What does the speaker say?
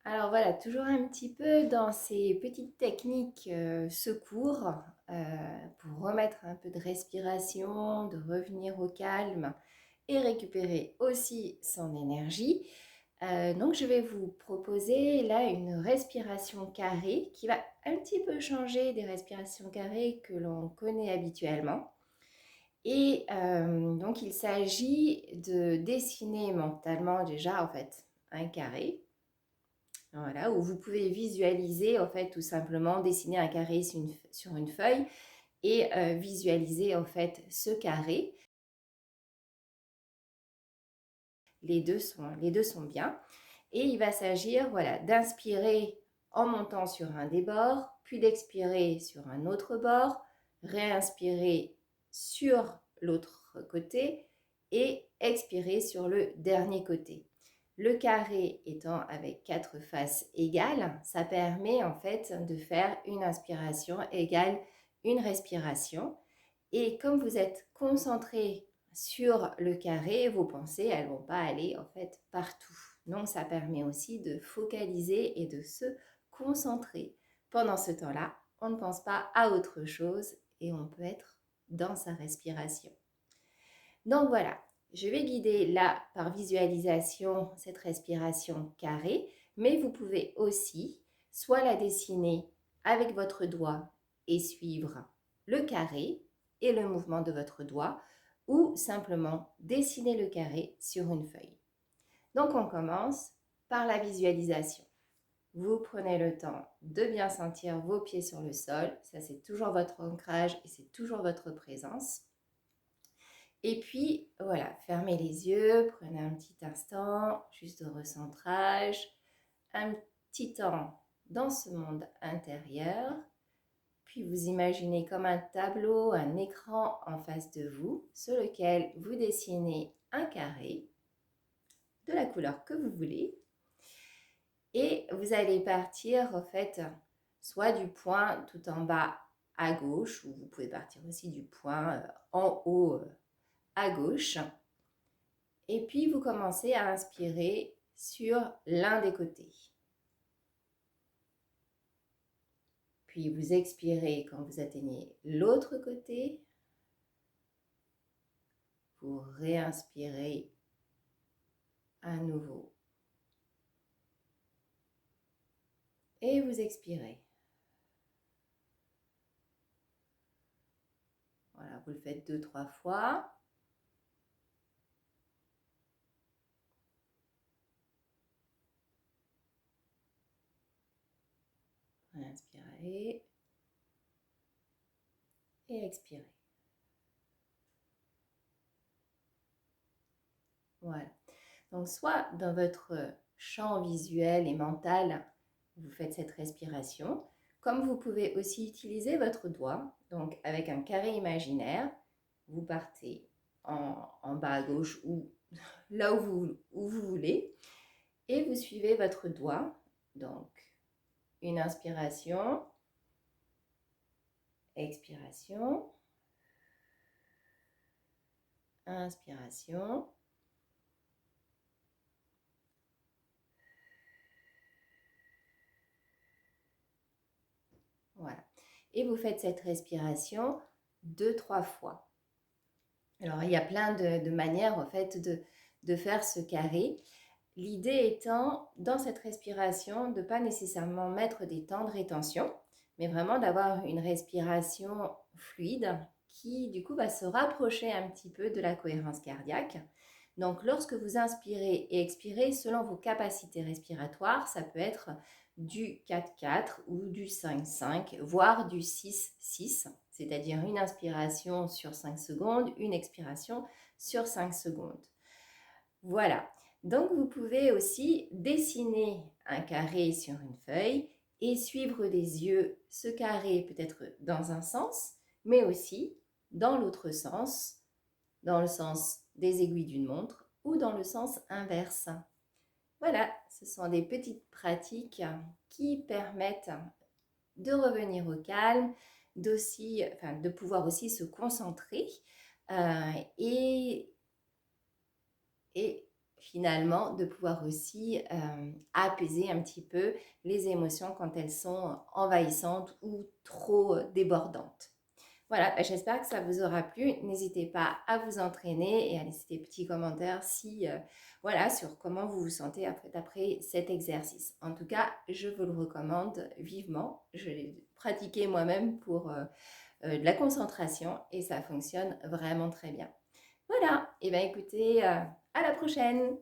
Alors voilà, toujours un petit peu dans ces petites techniques secours pour remettre un peu de respiration, de revenir au calme et récupérer aussi son énergie. Donc je vais vous proposer là une respiration carrée qui va un petit peu changer des respirations carrées que l'on connaît habituellement. Et donc il s'agit de dessiner mentalement déjà en fait un carré. Voilà, où vous pouvez visualiser, en fait, tout simplement dessiner un carré sur une feuille et visualiser, en fait, ce carré. Les deux sont bien. Et il va s'agir, voilà, d'inspirer en montant sur un des bords, puis d'expirer sur un autre bord, réinspirer sur l'autre côté et expirer sur le dernier côté. Le carré étant avec 4 faces égales, ça permet en fait de faire une inspiration égale une respiration. Et comme vous êtes concentré sur le carré, vos pensées, elles ne vont pas aller en fait partout. Donc ça permet aussi de focaliser et de se concentrer. Pendant ce temps-là, on ne pense pas à autre chose et on peut être dans sa respiration. Donc voilà, je vais guider là par visualisation cette respiration carrée, mais vous pouvez aussi soit la dessiner avec votre doigt et suivre le carré et le mouvement de votre doigt, ou simplement dessiner le carré sur une feuille. Donc on commence par la visualisation. Vous prenez le temps de bien sentir vos pieds sur le sol, ça c'est toujours votre ancrage et c'est toujours votre présence. Et puis, voilà, fermez les yeux, prenez un petit instant juste de recentrage, un petit temps dans ce monde intérieur. Puis vous imaginez comme un tableau, un écran en face de vous, sur lequel vous dessinez un carré de la couleur que vous voulez. Et vous allez partir, en fait, soit du point tout en bas à gauche, ou vous pouvez partir aussi du point en haut à gauche. Et puis, vous commencez à inspirer sur l'un des côtés. Puis, vous expirez quand vous atteignez l'autre côté. Vous réinspirez à nouveau. Et vous expirez. Voilà, vous le faites 2-3 fois. Inspirez et expirez. Voilà. Donc, soit dans votre champ visuel et mental, vous faites cette respiration, comme vous pouvez aussi utiliser votre doigt. Donc, avec un carré imaginaire, vous partez en bas à gauche ou là où vous voulez et vous suivez votre doigt. Donc, une inspiration, expiration, inspiration. Voilà. Et vous faites cette respiration 2-3 fois. Alors, il y a plein de manières en fait de faire ce carré. L'idée étant, dans cette respiration, de ne pas nécessairement mettre des temps de rétention, mais vraiment d'avoir une respiration fluide qui, du coup, va se rapprocher un petit peu de la cohérence cardiaque. Donc, lorsque vous inspirez et expirez, selon vos capacités respiratoires, ça peut être du 4-4 ou du 5-5, voire du 6-6, c'est-à-dire une inspiration sur 5 secondes, une expiration sur 5 secondes. Voilà. Donc, vous pouvez aussi dessiner un carré sur une feuille et suivre des yeux ce carré peut-être dans un sens, mais aussi dans l'autre sens, dans le sens des aiguilles d'une montre ou dans le sens inverse. Voilà, ce sont des petites pratiques qui permettent de revenir au calme, de pouvoir aussi se concentrer et finalement de pouvoir aussi apaiser un petit peu les émotions quand elles sont envahissantes ou trop débordantes. Voilà, j'espère que ça vous aura plu. N'hésitez pas à vous entraîner et à laisser des petits commentaires si, voilà, sur comment vous vous sentez après cet exercice. En tout cas, je vous le recommande vivement. Je l'ai pratiqué moi-même pour de la concentration et ça fonctionne vraiment très bien. Voilà, et bien écoutez, à la prochaine!